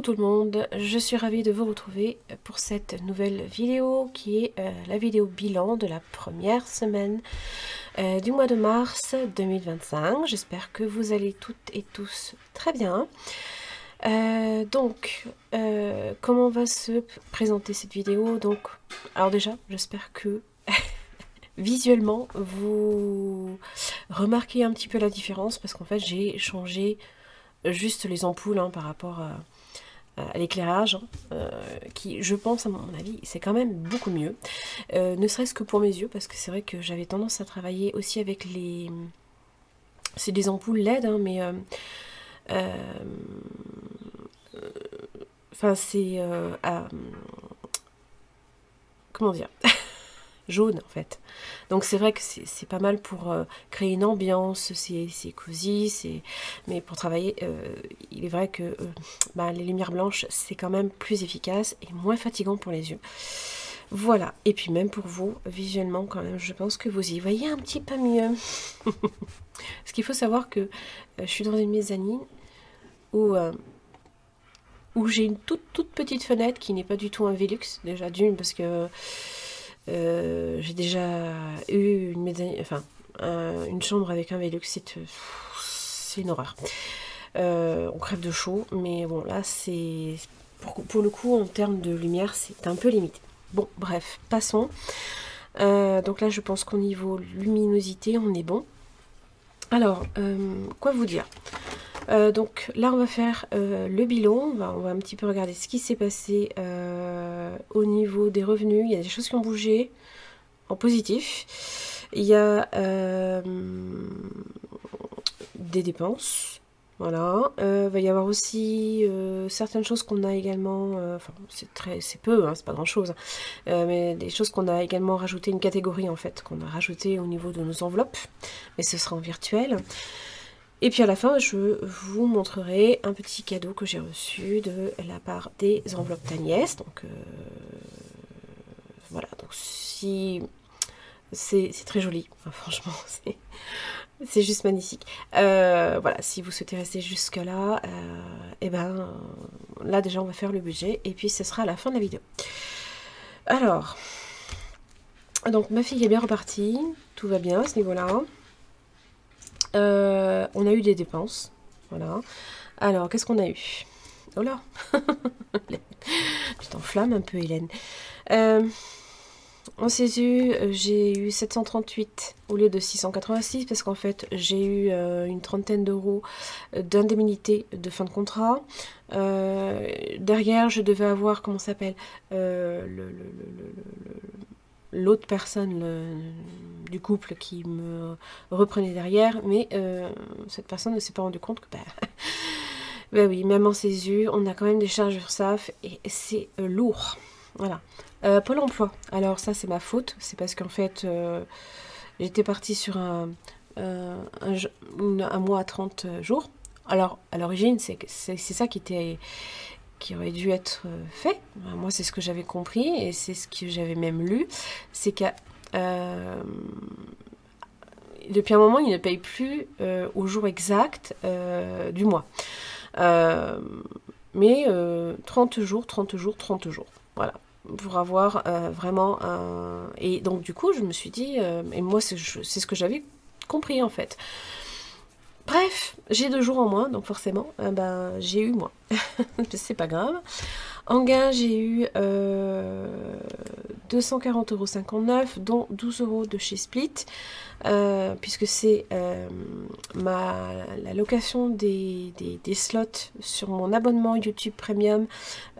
tout le monde, je suis ravie de vous retrouver pour cette nouvelle vidéo qui est la vidéo bilan de la première semaine du mois de mars 2025. J'espère que vous allez toutes et tous très bien. Comment va se présenter cette vidéo? Alors déjà, j'espère que visuellement vous remarquez un petit peu la différence parce qu'en fait j'ai changé juste les ampoules par rapport à l'éclairage, qui, je pense, à mon avis, c'est quand même beaucoup mieux. Ne serait-ce que pour mes yeux, parce que c'est vrai que j'avais tendance à travailler aussi avec les... C'est des ampoules LED, mais... Enfin, c'est... comment dire jaune en fait. Donc c'est vrai que c'est pas mal pour créer une ambiance, c'est cosy, mais pour travailler, il est vrai que les lumières blanches c'est quand même plus efficace et moins fatigant pour les yeux. Voilà, et puis même pour vous, visuellement quand même, je pense que vous y voyez un petit peu mieux. Parce qu'il faut savoir que je suis dans une mezzanine où j'ai une toute petite fenêtre qui n'est pas du tout un Velux, déjà d'une parce que j'ai déjà eu une chambre avec un Velux, c'est une horreur. On crève de chaud, mais bon là c'est pour le coup en termes de lumière c'est un peu limité. Bon bref, passons. Donc là je pense qu'au niveau luminosité on est bon. Alors quoi vous dire? Donc là on va faire le bilan, on va un petit peu regarder ce qui s'est passé au niveau des revenus. Il y a des choses qui ont bougé en positif, il y a des dépenses, voilà, va y avoir aussi certaines choses qu'on a également, enfin c'est peu, c'est pas grand chose, mais des choses qu'on a également rajouté, une catégorie en fait, qu'on a rajouté au niveau de nos enveloppes, mais ce sera en virtuel. Et puis à la fin, je vous montrerai un petit cadeau que j'ai reçu de la part des enveloppes Taniès. Donc voilà, donc si c'est très joli, enfin, franchement, c'est juste magnifique. Voilà, si vous souhaitez rester jusque là, là déjà on va faire le budget et puis ce sera à la fin de la vidéo. Alors, donc ma fille est bien repartie, tout va bien à ce niveau-là. On a eu des dépenses, voilà. Alors, qu'est-ce qu'on a eu? Oh là, tu t'enflammes un peu, Hélène. En CESU, j'ai eu 738 au lieu de 686 parce qu'en fait, j'ai eu une trentaine d'euros d'indemnité de fin de contrat. Derrière, je devais avoir, comment ça s'appelle, l'autre personne du couple qui me reprenait derrière, mais cette personne ne s'est pas rendu compte que bah oui, même en CESU, on a quand même des charges URSSAF et c'est lourd. Voilà. Pôle emploi. Alors ça c'est ma faute, c'est parce qu'en fait j'étais partie sur un mois à 30 jours. Alors à l'origine c'est ça qui aurait dû être fait. Moi c'est ce que j'avais compris et c'est ce que j'avais même lu, c'est que depuis un moment ils ne payent plus au jour exact du mois. Mais 30 jours, 30 jours, 30 jours. Voilà. Pour avoir vraiment un... Et donc du coup je me suis dit, et moi c'est ce que j'avais compris en fait. Bref, j'ai 2 jours en moins, donc forcément, j'ai eu moins. C'est pas grave. En gain, j'ai eu 240,59 €, dont 12 € de chez Split, puisque c'est la location des slots sur mon abonnement YouTube Premium.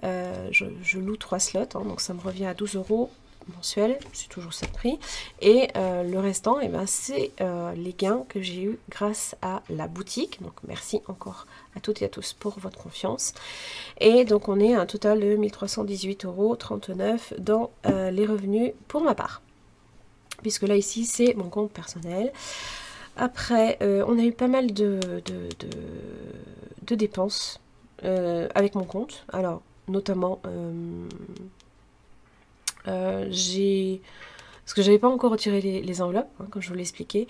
Je loue 3 slots, donc ça me revient à 12 € mensuel, c'est toujours ça de prix, et le restant c'est les gains que j'ai eu grâce à la boutique. Donc merci encore à toutes et à tous pour votre confiance, et donc on est à un total de 1318,39 € dans les revenus pour ma part, puisque là ici c'est mon compte personnel. Après on a eu pas mal de dépenses avec mon compte, alors notamment parce que j'avais pas encore retiré les enveloppes, comme je vous l'ai expliqué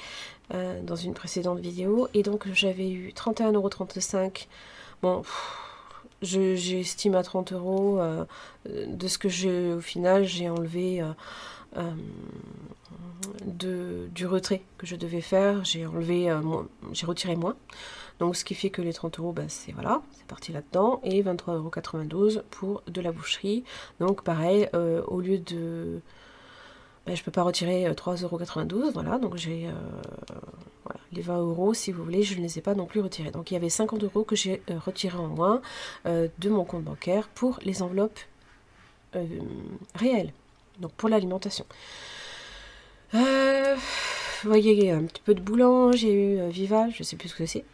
dans une précédente vidéo, et donc j'avais eu 31,35 €. Bon, j'estime à 30 euros de ce que au final j'ai enlevé du retrait que je devais faire. J'ai j'ai retiré moins. Donc ce qui fait que les 30 euros, ben, c'est voilà, c'est parti là-dedans. Et 23,92 € pour de la boucherie. Donc pareil, au lieu de... Ben, je peux pas retirer 3,92 €, voilà, donc j'ai voilà, les 20 euros, si vous voulez, je ne les ai pas non plus retirés. Donc il y avait 50 euros que j'ai retirés en moins de mon compte bancaire pour les enveloppes réelles, donc pour l'alimentation. Vous voyez, un petit peu de boulan, j'ai eu Vival, je sais plus ce que c'est.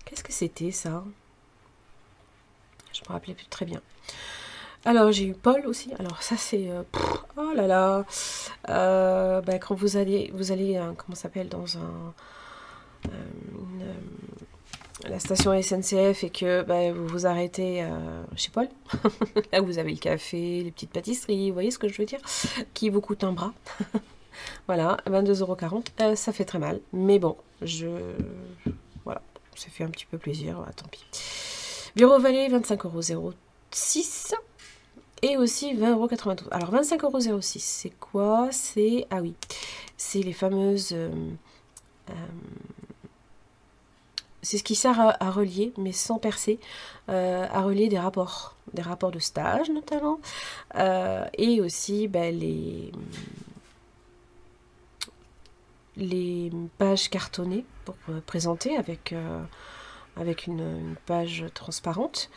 Qu'est-ce que c'était ça? Je me rappelais plus très bien. Alors j'ai eu Paul aussi. Alors ça c'est oh là là. Ben, quand vous allez comment ça s'appelle, dans la station SNCF et que ben, vous vous arrêtez chez Paul, là où vous avez le café, les petites pâtisseries, vous voyez ce que je veux dire, qui vous coûte un bras. Voilà, 22,40 €, ça fait très mal, mais bon, voilà, ça fait un petit peu plaisir, tant pis. Bureau Vallée, 25,06 € et aussi 20,92 €. Alors 25,06 €, c'est quoi? C'est, ah oui, c'est les fameuses... c'est ce qui sert à relier, mais sans percer, à relier des rapports de stage notamment, et aussi ben, les pages cartonnées pour présenter avec une page transparente.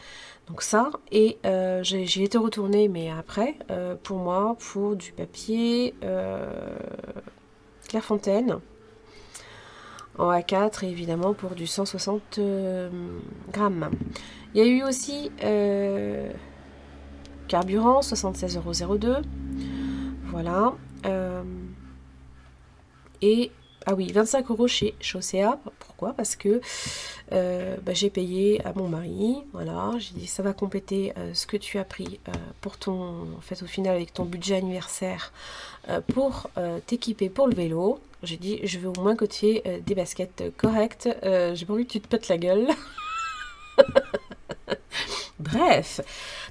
Donc ça, et j'ai été retournée, mais après, pour moi, pour du papier Clairefontaine en A4, et évidemment pour du 160 grammes. Il y a eu aussi carburant, 76,02 €. Voilà. Et, ah oui, 25 € chez Chaussea. Pourquoi? Parce que bah, j'ai payé à mon mari. Voilà, j'ai dit ça va compléter ce que tu as pris pour ton... En fait, au final, avec ton budget anniversaire pour t'équiper pour le vélo. J'ai dit, je veux au moins que tu aies des baskets correctes. J'ai pas envie que tu te pètes la gueule. Bref,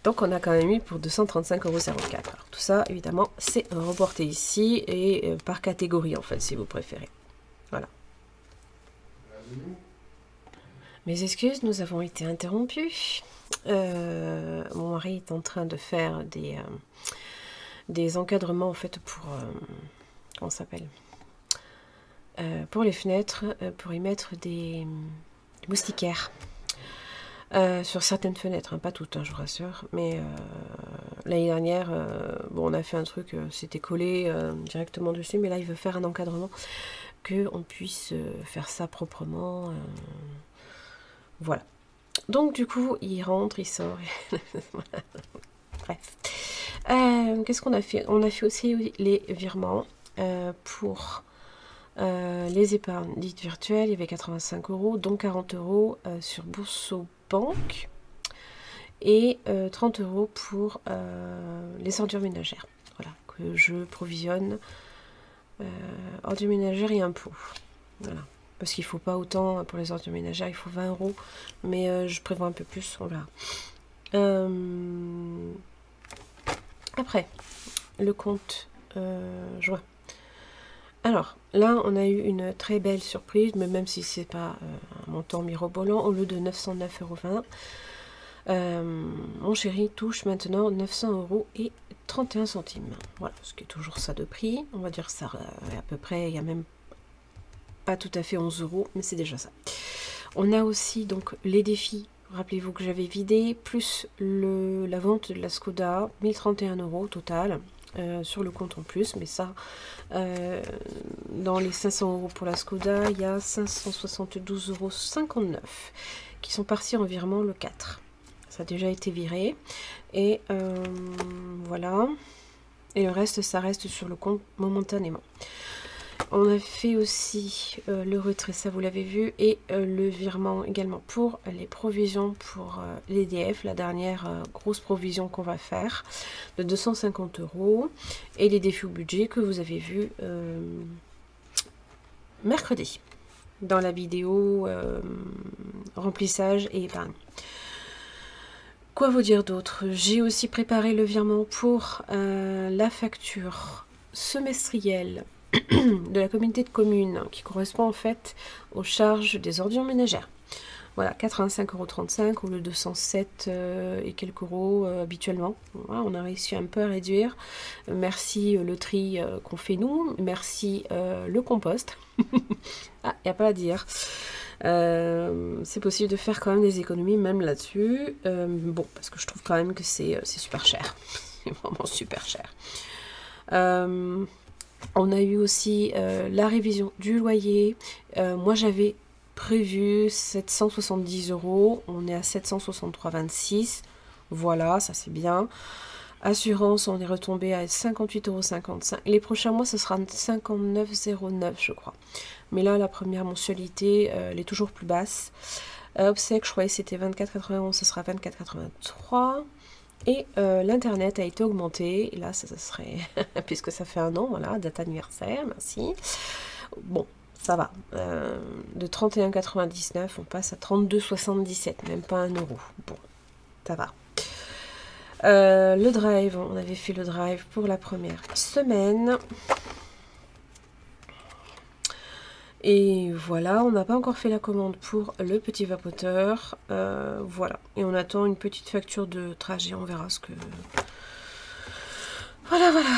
donc on a quand même eu pour 235,04 €. Alors tout ça, évidemment, c'est reporté ici et par catégorie, en fait, si vous préférez. Voilà. Mes excuses, nous avons été interrompus. Mon mari est en train de faire des encadrements, en fait, pour... comment ça s'appelle, pour les fenêtres, pour y mettre des moustiquaires. Sur certaines fenêtres, hein, pas toutes, hein, je vous rassure, mais l'année dernière, bon, on a fait un truc, c'était collé directement dessus, mais là il veut faire un encadrement, qu'on puisse faire ça proprement, voilà. Donc du coup, il rentre, il sort, bref. Qu'est-ce qu'on a fait? On a fait aussi les virements pour... les épargnes dites virtuelles, il y avait 85 €, dont 40 € sur Bourso Banque et 30 € pour les ordures ménagères. Voilà, que je provisionne ordures ménagères et impôts. Voilà, parce qu'il ne faut pas autant pour les ordures ménagères, il faut 20 €, mais je prévois un peu plus, on verra. Après, le compte joint. Alors, là, on a eu une très belle surprise, mais même si c'est pas un montant mirobolant, au lieu de 909,20 €, mon chéri touche maintenant 900,31 €. Voilà, ce qui est toujours ça de prix. On va dire ça à peu près, il y a même pas tout à fait 11 €, mais c'est déjà ça. On a aussi donc les défis, rappelez-vous que j'avais vidé, plus la vente de la Skoda, 1031 € au total. Sur le compte en plus, mais ça, dans les 500 € pour la Skoda, il y a 572,59 € qui sont partis en virement le 4. Ça a déjà été viré. Et voilà. Et le reste, ça reste sur le compte momentanément. On a fait aussi le retrait, ça vous l'avez vu, et le virement également pour les provisions pour l'EDF, la dernière grosse provision qu'on va faire, de 250 €, et les défis au budget que vous avez vu mercredi, dans la vidéo remplissage et épargne. Quoi vous dire d'autre? J'ai aussi préparé le virement pour la facture semestrielle de la communauté de communes qui correspond en fait aux charges des ordures ménagères. Voilà, 85,35 € au lieu de 107 et quelques euros habituellement. Voilà, on a réussi un peu à réduire. Merci le tri qu'on fait nous. Merci le compost. Ah, il n'y a pas à dire. C'est possible de faire quand même des économies même là-dessus. Bon, parce que je trouve quand même que c'est super cher. C'est vraiment super cher. On a eu aussi la révision du loyer. Moi, j'avais prévu 770 €. On est à 763,26 €. Voilà, ça c'est bien. Assurance, on est retombé à 58,55 €. Les prochains mois, ce sera 59,09 € je crois. Mais là, la première mensualité, elle est toujours plus basse. Obsèque, je croyais que c'était 24,91 €, ce sera 24,83 €. Et l'internet a été augmenté. Et là, ça serait, puisque ça fait un an, voilà, date anniversaire, merci. Bon, ça va. De 31,99 €, on passe à 32,77 €, même pas 1 €. Bon, ça va. Le drive, on avait fait le drive pour la première semaine. Et voilà, on n'a pas encore fait la commande pour le petit vapoteur. Voilà. Et on attend une petite facture de trajet. On verra ce que... Voilà, voilà.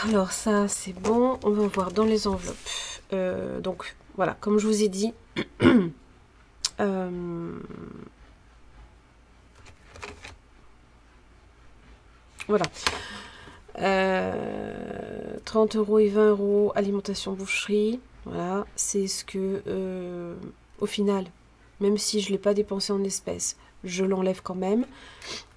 Alors ça, c'est bon. On va voir dans les enveloppes. Donc, voilà. Comme je vous ai dit... voilà. 30 € et 20 € alimentation boucherie. Voilà, c'est ce que, au final, même si je ne l'ai pas dépensé en espèces, je l'enlève quand même,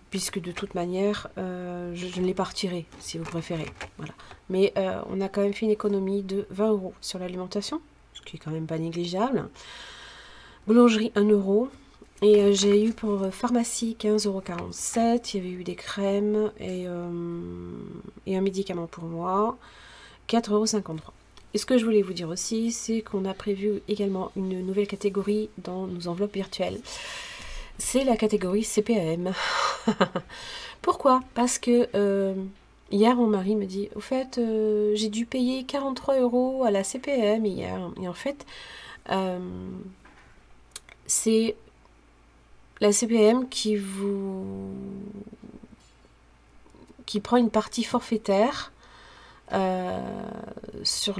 puisque de toute manière, je ne l'ai pas retiré, si vous préférez. Voilà. Mais on a quand même fait une économie de 20 € sur l'alimentation, ce qui est quand même pas négligeable. Boulangerie, 1 €. Et j'ai eu pour pharmacie 15,47 €. Il y avait eu des crèmes et un médicament pour moi, 4,53 €. Et ce que je voulais vous dire aussi, c'est qu'on a prévu également une nouvelle catégorie dans nos enveloppes virtuelles. C'est la catégorie CPAM. Pourquoi? Parce que hier, mon mari me dit, au fait, j'ai dû payer 43 € à la CPAM hier. Et en fait, c'est la CPAM qui prend une partie forfaitaire sur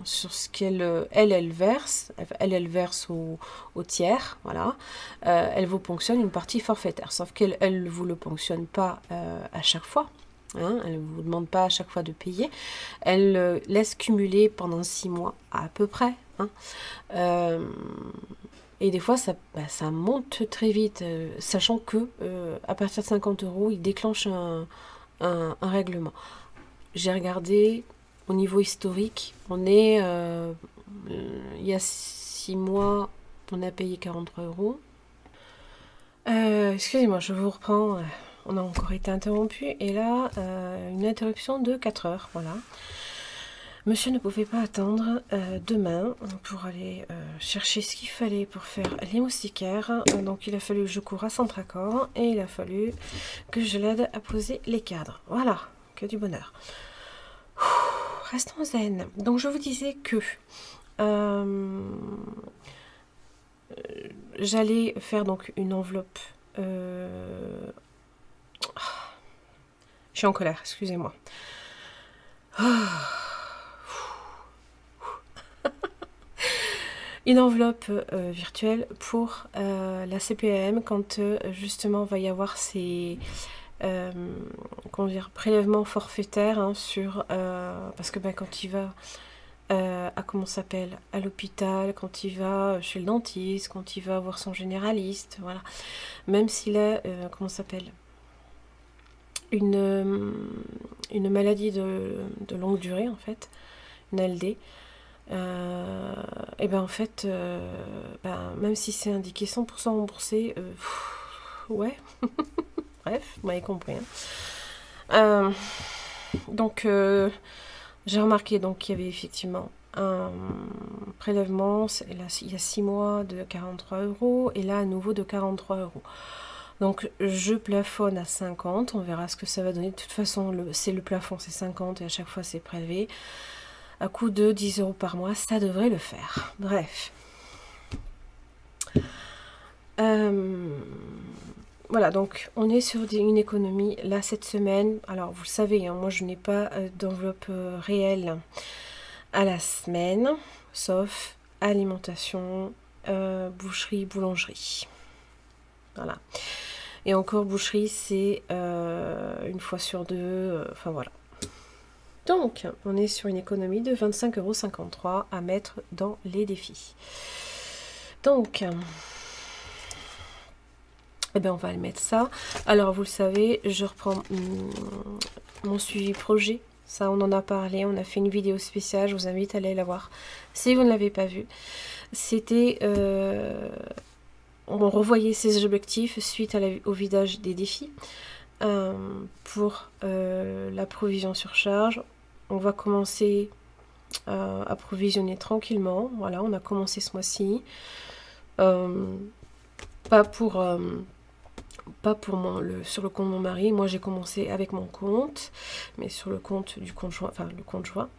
ce qu'elle verse. Elle verse au tiers, voilà. Elle vous ponctionne une partie forfaitaire, sauf qu'elle ne vous le ponctionne pas à chaque fois. Hein, elle ne vous demande pas à chaque fois de payer. Elle laisse cumuler pendant 6 mois à peu près. Hein. Et des fois, ça monte très vite, sachant que à partir de 50 €, il déclenche un règlement. J'ai regardé au niveau historique, on est il y a 6 mois, on a payé 43 €. Excusez-moi, je vous reprends. On a encore été interrompu et là, une interruption de 4 heures, voilà. Monsieur ne pouvait pas attendre demain pour aller chercher ce qu'il fallait pour faire les moustiquaires. Donc il a fallu que je cours à Centracor et il a fallu que je l'aide à poser les cadres. Voilà, que du bonheur. Restons zen. Donc je vous disais que j'allais faire donc une enveloppe. Je suis en colère, excusez-moi. Une enveloppe virtuelle pour la CPAM quand justement va y avoir ces comment dire, prélèvements forfaitaires hein, sur parce que quand il va à comment s'appelle à l'hôpital, quand il va chez le dentiste, quand il va voir son généraliste, voilà, même s'il a comment s'appelle une maladie de longue durée en fait, une ALD. Et ben en fait même si c'est indiqué 100% remboursé ouais bref vous m'avez compris hein. Donc j'ai remarqué donc qu'il y avait effectivement un prélèvement là, il y a 6 mois de 43 € et là à nouveau de 43 €. Donc je plafonne à 50, on verra ce que ça va donner. De toute façon, c'est le plafond, c'est 50 et à chaque fois c'est prélevé. À coût de 10 € par mois, ça devrait le faire. Bref. Voilà, donc on est sur une économie là cette semaine. Alors vous le savez, hein, moi je n'ai pas d'enveloppe réelle à la semaine, sauf alimentation, boucherie, boulangerie. Voilà. Et encore boucherie, c'est une fois sur deux, enfin voilà. Donc, on est sur une économie de 25,53 € à mettre dans les défis. Donc, eh bien, on va le mettre ça. Alors, vous le savez, je reprends mon suivi projet. Ça, on en a parlé, on a fait une vidéo spéciale, je vous invite à aller la voir si vous ne l'avez pas vue. C'était... on revoyait ses objectifs suite au vidage des défis. Pour la provision sur charge, on va commencer à provisionner tranquillement. Voilà, on a commencé ce mois-ci. Pas pour sur le compte de mon mari. Moi, j'ai commencé avec mon compte, mais sur le compte du conjoint, enfin le compte joint.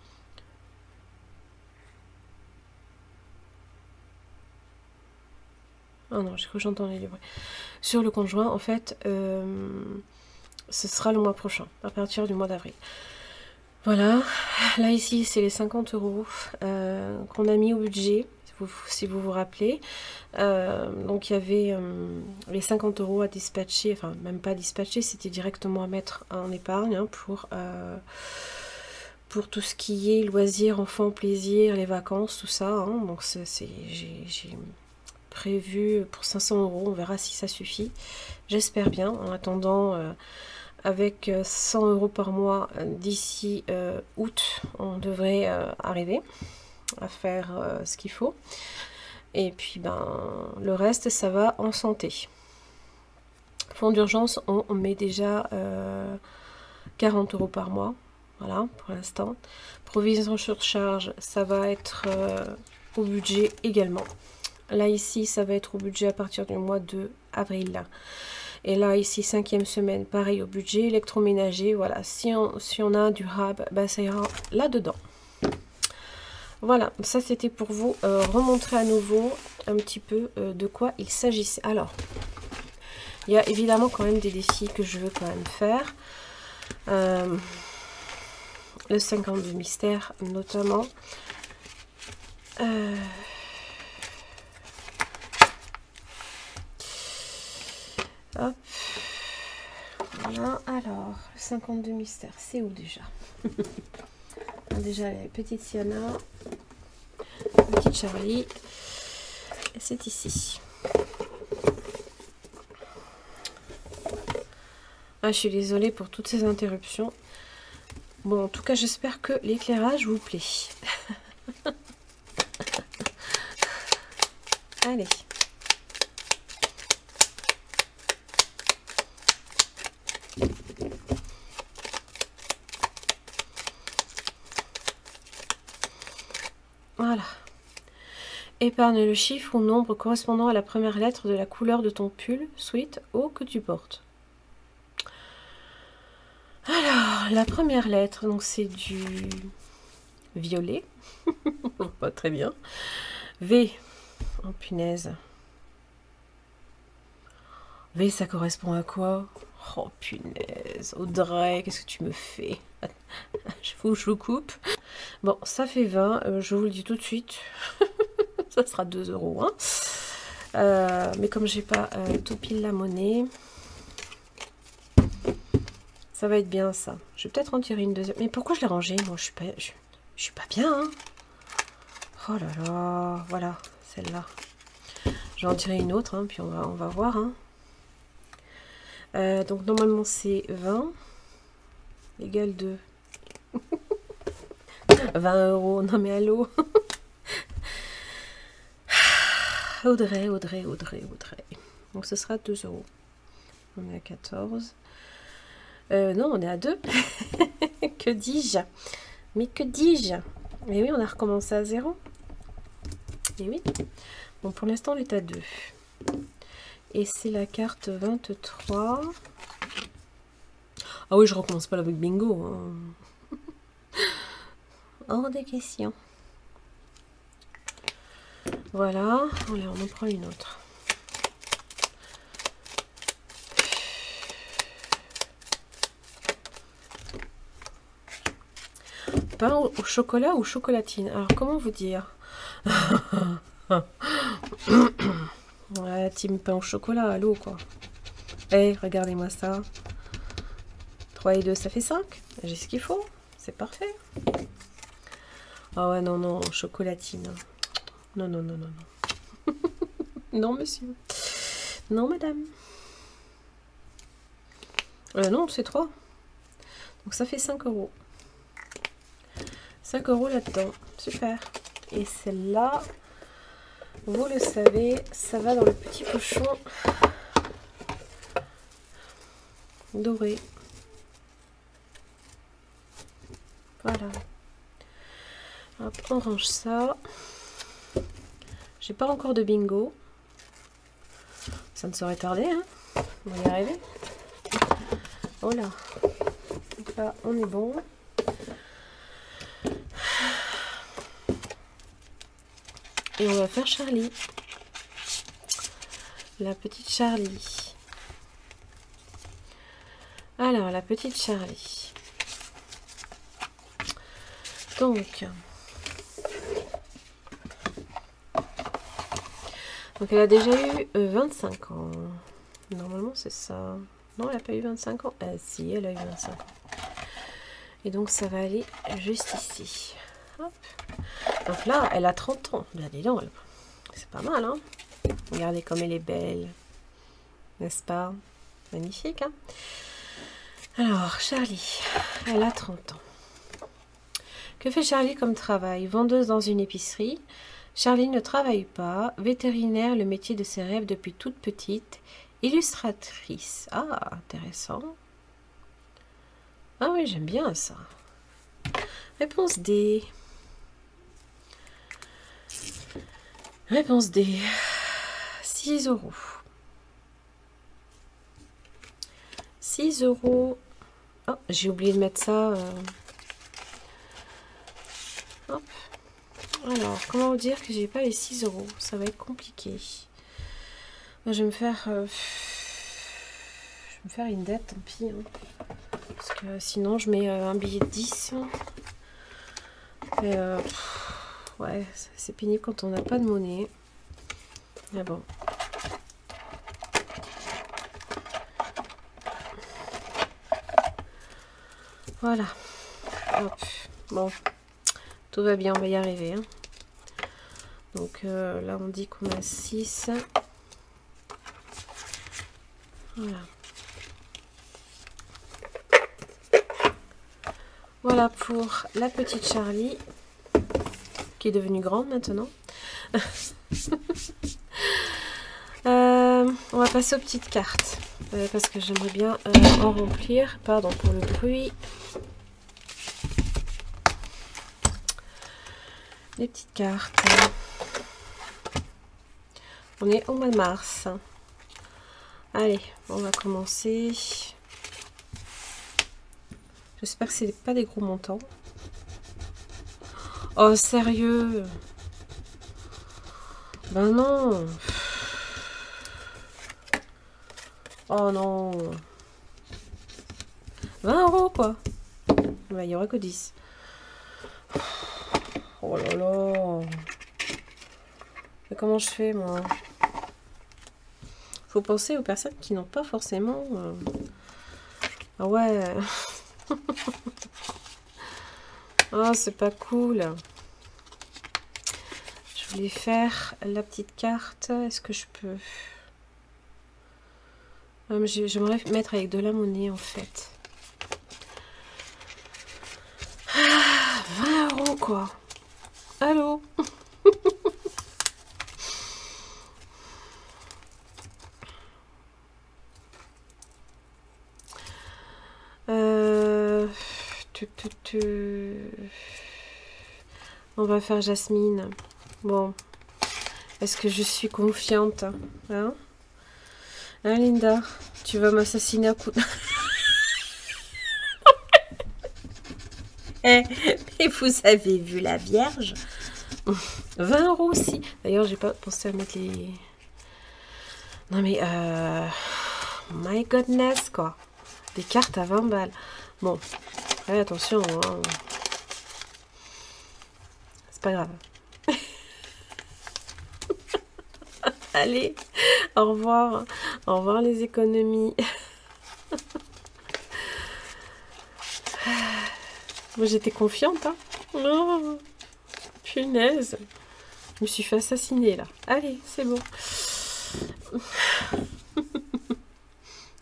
Ah non, j'ai cru que j'entendais du bruit. Sur le conjoint, en fait, ce sera le mois prochain, à partir du mois d'avril. Voilà, là ici c'est les 50 € qu'on a mis au budget, si vous vous rappelez. Donc il y avait les 50 € à dispatcher, enfin même pas dispatcher, c'était directement à mettre en épargne hein, pour tout ce qui est loisirs, enfants, plaisir, les vacances, tout ça. Hein. Donc j'ai prévu pour 500 €, on verra si ça suffit. J'espère bien, en attendant... avec 100 € par mois d'ici août, on devrait arriver à faire ce qu'il faut. Et puis ben le reste, ça va en santé. Fonds d'urgence, on met déjà 40 € par mois. Voilà, pour l'instant. Provision sur charge, ça va être au budget également. Là, ici, ça va être au budget à partir du mois de avril. Et là, ici, 5e semaine, pareil au budget, électroménager, voilà. Si on a un durable, bah, ça ira là-dedans. Voilà, ça c'était pour vous remontrer à nouveau un petit peu de quoi il s'agissait. Alors, il y a évidemment quand même des défis que je veux quand même faire. Le 52 mystères notamment. Hop. Voilà, alors, le 52 mystères, c'est où déjà? Déjà, les petites Sienna, petite Charlie, et c'est ici. Ah, je suis désolée pour toutes ces interruptions. Bon, en tout cas, j'espère que l'éclairage vous plaît. Allez. Voilà. Épargne le chiffre ou nombre correspondant à la première lettre de la couleur de ton pull, sweat, haut que tu portes. Alors, la première lettre, donc c'est du violet. Pas très bien. V. Oh punaise. V, ça correspond à quoi? Oh punaise. Audrey, qu'est-ce que tu me fais? Je vous coupe. Bon, ça fait 20. Je vous le dis tout de suite. Ça sera 2 €. Hein. Mais comme j'ai pas tout pile la monnaie, ça va être bien ça. Je vais peut-être en tirer une deuxième. Mais pourquoi je l'ai rangée? Moi, je suis pas bien. Hein. Oh là là. Voilà, celle-là. Je vais en tirer une autre, hein, puis on va voir. Hein. Donc normalement c'est 20 égale 2. 20 €. Non mais allô. Audrey. Donc ce sera 2 €. On est à 14. Non, on est à 2. Que dis-je? Mais que dis-je? Et oui, on a recommencé à 0. Et oui. Bon, pour l'instant, on est à 2. Et c'est la carte 23. Ah oui, je recommence pas avec bingo. Hein. Hors des questions. Voilà. Allez, on en prend une autre. Pain au chocolat ou chocolatine? Alors, comment vous dire? Ouais, team pain au chocolat, allô, quoi. Eh, regardez-moi ça. 3 et 2, ça fait 5. J'ai ce qu'il faut. C'est parfait. Ah ouais, non, non, chocolatine. Non, non, non, non, non. Non, monsieur. Non, madame. Non, c'est 3. Donc, ça fait 5 euros. 5 euros là-dedans. Super. Et celle-là, vous le savez, ça va dans le petit pochon doré. Voilà. Hop, on range ça. J'ai pas encore de bingo. Ça ne saurait tarder, hein. On va y arriver. Voilà. Donc là, on est bon. Et on va faire Charlie. La petite Charlie. Alors, la petite Charlie. Donc elle a déjà eu 25 ans. Normalement, c'est ça. Non, elle n'a pas eu 25 ans. Ah, si, elle a eu 25 ans. Et donc, ça va aller juste ici. Hop. Donc là, elle a 30 ans. Bien, dis donc, c'est pas mal, hein. Regardez comme elle est belle. N'est-ce pas? Magnifique, hein. Alors, Charlie, elle a 30 ans. Que fait Charlie comme travail? Vendeuse dans une épicerie. Charlie ne travaille pas. Vétérinaire, le métier de ses rêves depuis toute petite. Illustratrice. Ah, intéressant. Ah oui, j'aime bien ça. Réponse D. Réponse D. 6 euros. 6 euros. Oh, j'ai oublié de mettre ça. Hop. Alors, comment vous dire que j'ai pas les 6 euros? Ça va être compliqué. Moi, je vais me faire... une dette, tant pis. Hein. Parce que sinon, je mets un billet de 10. Et, ouais, c'est pénible quand on n'a pas de monnaie. Mais bon. Voilà. Hop. Bon. Tout va bien, on va y arriver. Hein. Donc là, on dit qu'on a 6. Voilà. Voilà pour la petite Charlie, qui est devenue grande maintenant. On va passer aux petites cartes. Parce que j'aimerais bien en remplir. Pardon pour le bruit. Les petites cartes. On est au mois de mars. Allez, on va commencer. J'espère que c'est pas des gros montants. Oh, sérieux? Ben non. Oh non. 20 euros quoi. Ben, il n'y aura que 10. Oh là là. Mais comment je fais moi? Faut penser aux personnes qui n'ont pas forcément... Ah ouais. Ah, c'est pas cool. Je voulais faire la petite carte. Est-ce que je peux... J'aimerais mettre avec de la monnaie en fait. Ah, 20 euros quoi. Allô? On va faire Jasmine. Bon. Est-ce que je suis confiante, hein? Hein, Linda, tu vas m'assassiner à coup de... Eh, mais vous avez vu la Vierge? 20 € aussi. D'ailleurs, j'ai pas pensé à mettre les... Non mais, my goodness, quoi. Des cartes à 20 balles. Bon, après, attention, hein. C'est pas grave. Allez, au revoir. Au revoir les économies. Moi, j'étais confiante, hein. Oh, punaise. Je me suis fait assassiner, là. Allez, c'est bon.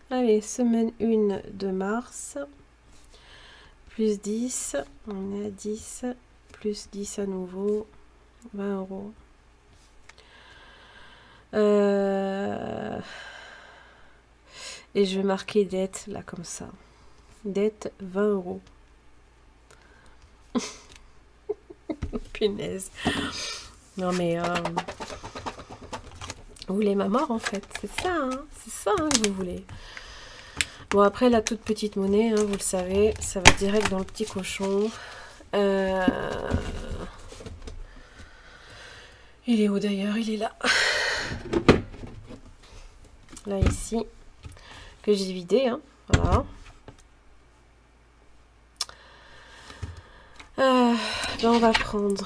Allez, semaine 1 de mars. Plus 10. On est à 10. Plus 10 à nouveau. 20 €. Et je vais marquer dette, là, comme ça. Dette, 20 €. Punaise. Non, mais... vous voulez ma mort, en fait. C'est ça, hein. C'est ça, hein, que vous voulez. Bon, après, la toute petite monnaie, hein, vous le savez, ça va direct dans le petit cochon. Il est où, d'ailleurs? Il est là. Là, ici. Que j'ai vidé, hein. Voilà. Ben, on va prendre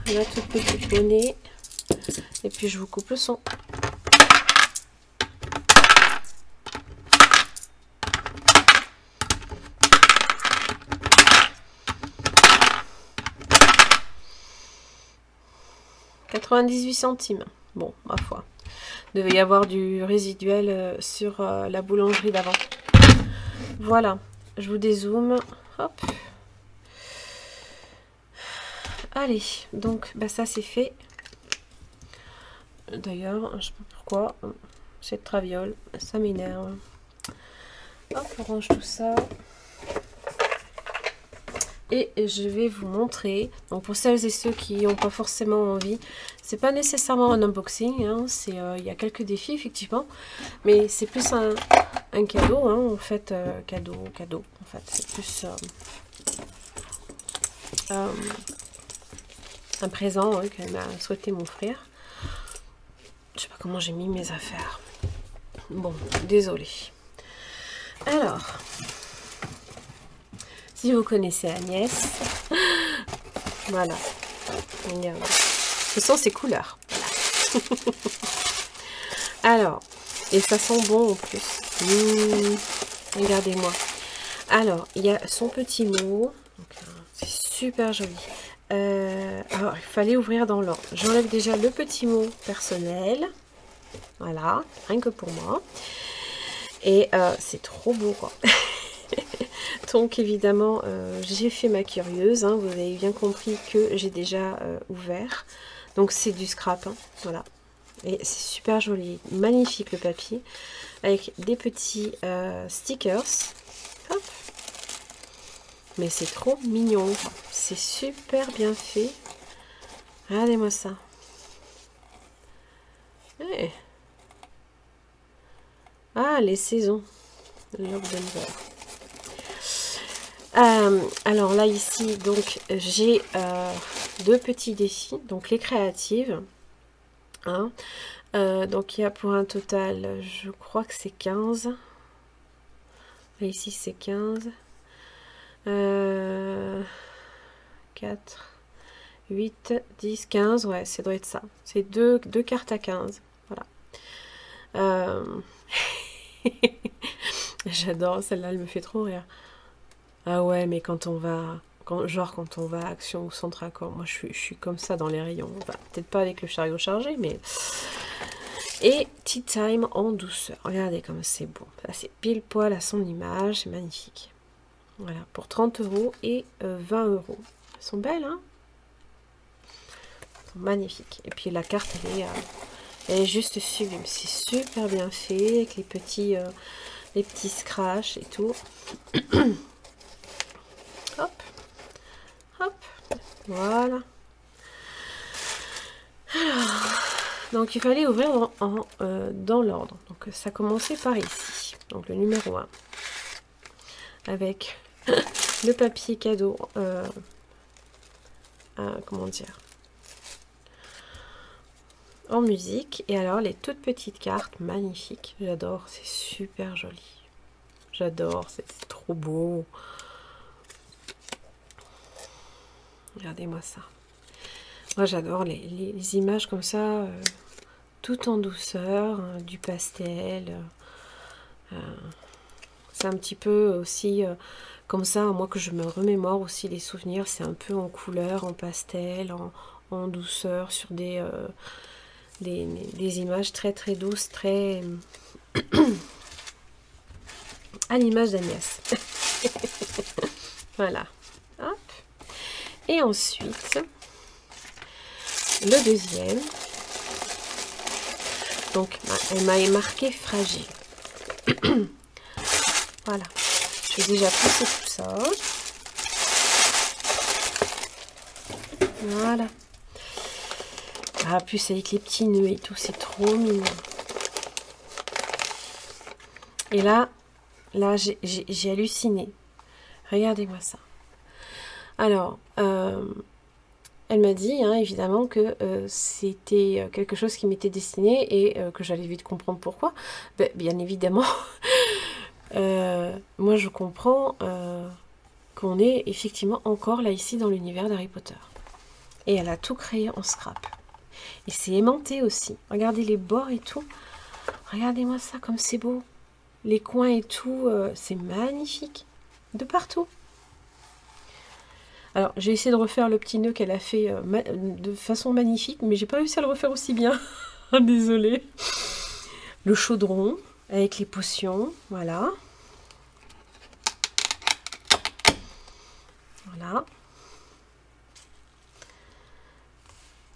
la toute petite monnaie. Et puis, je vous coupe le son. « 98 centimes. Bon, ma foi. Il devait y avoir du résiduel sur la boulangerie d'avant. Voilà. Je vous dézoome. Hop. Allez. Donc, bah, ça, c'est fait. D'ailleurs, je sais pas pourquoi. Cette traviole, ça m'énerve. Hop, on range tout ça. Et je vais vous montrer, donc pour celles et ceux qui n'ont pas forcément envie, c'est pas nécessairement un unboxing, hein, il y a quelques défis effectivement, mais c'est plus un cadeau, hein, en fait, cadeau, en fait, c'est plus un présent, hein, que m'a souhaité mon frère. Je sais pas comment j'ai mis mes affaires. Bon, désolé. Alors... Si vous connaissez Agnès, voilà, regardez. Ce sont ses couleurs. Alors, et ça sent bon en plus. Regardez-moi. Alors, il y a son petit mot. C'est super joli. Alors, il fallait ouvrir dans l'ordre. J'enlève déjà le petit mot personnel. Voilà, rien que pour moi. Et c'est trop beau, quoi. Donc évidemment, j'ai fait ma curieuse, hein, vous avez bien compris que j'ai déjà ouvert. Donc c'est du scrap, hein, voilà. Et c'est super joli, magnifique le papier, avec des petits stickers. Hop. Mais c'est trop mignon, c'est super bien fait. Regardez-moi ça. Ouais. Ah, les saisons. Alors là ici donc j'ai deux petits défis, donc les créatives, hein. Donc il y a pour un total, je crois que c'est 15, là ici c'est 15, 4, 8, 10, 15, ouais, ça doit être ça, c'est deux cartes à 15, voilà. J'adore celle-là, elle me fait trop rire. Ah ouais, mais quand on va, quand on va à Action ou Centre Accord, moi je suis comme ça dans les rayons. Enfin, peut-être pas avec le chariot chargé, mais... Et Tea Time en douceur. Regardez comme c'est beau. Ça, c'est pile poil à son image, c'est magnifique. Voilà, pour 30 € et 20 €. Elles sont belles, hein? Elles sont magnifiques. Et puis la carte, elle est juste sublime. C'est super bien fait, avec les petits scratchs et tout. Hop, hop, voilà. Alors, Donc il fallait ouvrir dans l'ordre. Donc ça commençait par ici. Donc le numéro 1. Avec le papier cadeau. Comment dire, en musique. Et alors les toutes petites cartes magnifiques. J'adore, c'est super joli. J'adore, c'est trop beau. Regardez-moi ça. Moi j'adore les images comme ça, tout en douceur, hein, du pastel. C'est un petit peu aussi comme ça, moi que je me remémore aussi les souvenirs. C'est un peu en couleur, en pastel, en douceur, sur des images très très douces, très à l'image d'Agnès. Voilà. Hop. Et ensuite, le deuxième. Donc, elle m'a marqué fragile. Voilà. Je vais déjà pousser tout ça. Voilà. Ah, plus avec les petits nœuds et tout, c'est trop mignon. Et là j'ai halluciné. Regardez-moi ça. Alors, elle m'a dit, hein, évidemment, que c'était quelque chose qui m'était destiné et que j'allais vite comprendre pourquoi. Ben, bien évidemment, moi je comprends qu'on est effectivement encore là ici dans l'univers d'Harry Potter. Et elle a tout créé en scrap. Et c'est aimanté aussi. Regardez les bords et tout. Regardez-moi ça, comme c'est beau. Les coins et tout, c'est magnifique. De partout. Alors, j'ai essayé de refaire le petit nœud qu'elle a fait de façon magnifique, mais j'ai pas réussi à le refaire aussi bien. Désolée. Le chaudron, avec les potions, voilà. Voilà.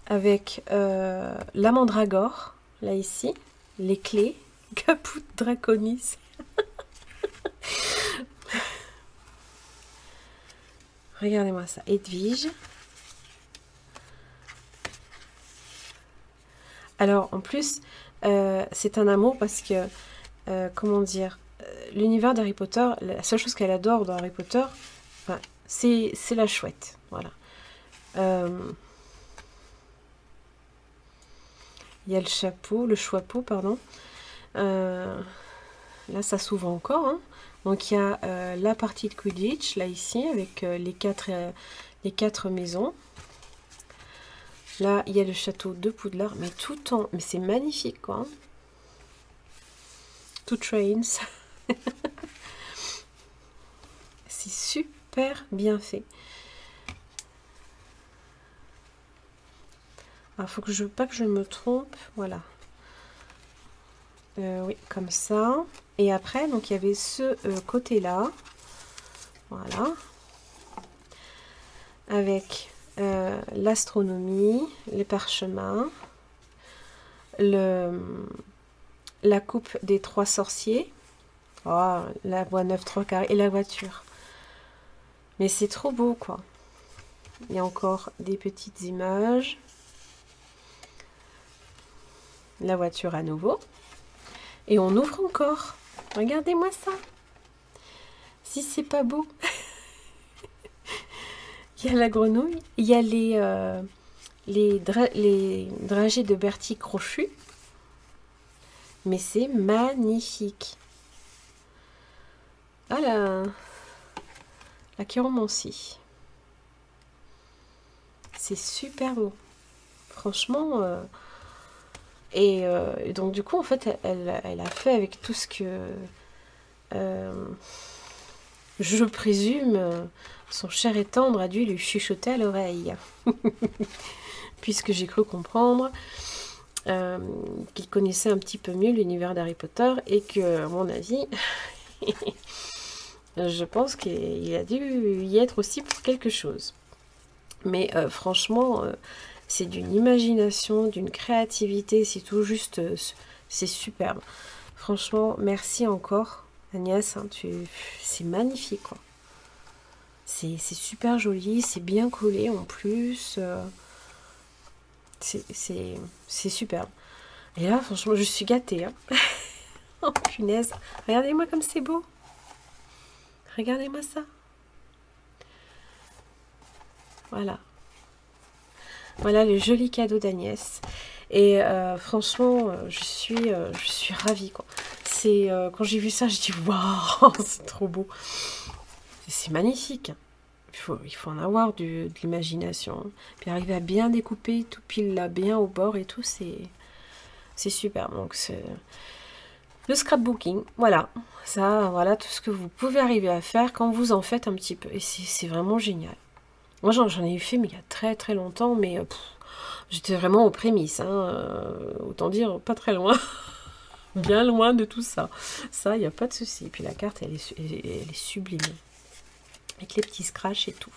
Avec la mandragore, là ici, les clés, Caput Draconis. Regardez-moi ça, Edwige. Alors, en plus, c'est un amour parce que, comment dire, l'univers d'Harry Potter, la seule chose qu'elle adore dans Harry Potter, enfin, c'est la chouette, voilà. Il y a le chapeau, le chapeau, pardon. Là, ça s'ouvre encore, hein. Donc, il y a la partie de Quidditch, là, ici, avec les quatre maisons. Là, il y a le château de Poudlard, mais tout en... Mais c'est magnifique, quoi. Hein. Tout trains. C'est super bien fait. Alors, faut que pas que je me trompe. Voilà. Oui, comme ça. Et après, donc, il y avait ce côté-là. Voilà. Avec l'astronomie, les parchemins, la coupe des 3 sorciers. Oh, la voie 9 3 carrés et la voiture. Mais c'est trop beau, quoi. Il y a encore des petites images. La voiture à nouveau. Et on ouvre encore. Regardez-moi ça. Si c'est pas beau. Il y a la grenouille. Il y a les dragées de Bertie crochus. Mais c'est magnifique. Ah la chiromancie. C'est super beau. Franchement. Et donc du coup, en fait, elle a fait avec tout ce que je présume son cher et tendre a dû lui chuchoter à l'oreille. Puisque j'ai cru comprendre qu'il connaissait un petit peu mieux l'univers d'Harry Potter et que, à mon avis, je pense qu'il a dû y être aussi pour quelque chose. Mais franchement, c'est d'une imagination, d'une créativité, c'est tout juste, c'est superbe. Franchement, merci encore, Agnès, hein, c'est magnifique, quoi. C'est super joli, c'est bien collé en plus. C'est superbe. Et là, franchement, je suis gâtée. Hein. Oh, punaise. Regardez-moi comme c'est beau. Regardez-moi ça. Voilà. Voilà le joli cadeau d'Agnès. Et franchement, je suis ravie, quoi. C'est quand j'ai vu ça, je dis waouh, c'est trop beau. C'est magnifique. Il faut en avoir de l'imagination. Puis arriver à bien découper, tout pile là, bien au bord et tout, c'est super. Donc c'est le scrapbooking, voilà. Ça, voilà tout ce que vous pouvez arriver à faire quand vous en faites un petit peu. Et c'est vraiment génial. Moi, j'en ai eu fait, mais il y a très très longtemps, mais j'étais vraiment aux prémices. Hein, autant dire, pas très loin. Bien loin de tout ça. Ça, il n'y a pas de souci. Et puis la carte, elle est sublime. Avec les petits scratchs et tout.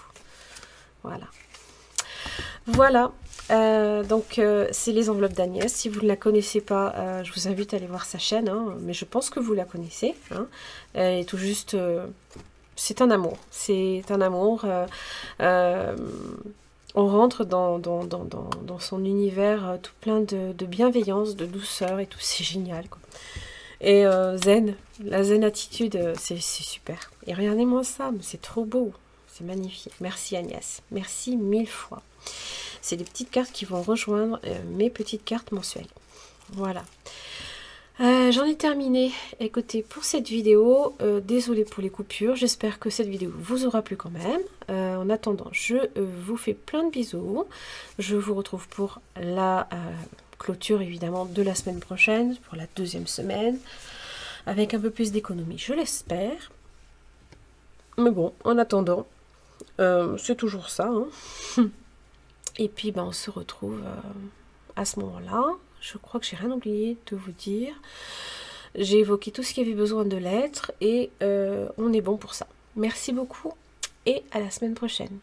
Voilà. Voilà. Donc, c'est les enveloppes d'Agnès. Si vous ne la connaissez pas, je vous invite à aller voir sa chaîne. Hein, mais je pense que vous la connaissez. Hein. Elle est tout juste... c'est un amour. C'est un amour. On rentre dans son univers tout plein de bienveillance, de douceur et tout. C'est génial, quoi. Et zen, la zen attitude, c'est super. Et regardez-moi ça, c'est trop beau. C'est magnifique. Merci Agnès. Merci 1000 fois. C'est des petites cartes qui vont rejoindre mes petites cartes mensuelles. Voilà. J'en ai terminé. Écoutez, pour cette vidéo, désolée pour les coupures. J'espère que cette vidéo vous aura plu quand même. En attendant, je vous fais plein de bisous. Je vous retrouve pour la clôture évidemment de la semaine prochaine, pour la deuxième semaine, avec un peu plus d'économie, je l'espère. Mais bon, en attendant, c'est toujours ça. Hein. Et puis, ben, on se retrouve à ce moment-là. Je crois que j'ai rien oublié de vous dire. J'ai évoqué tout ce qui avait besoin de l'être et on est bon pour ça. Merci beaucoup et à la semaine prochaine.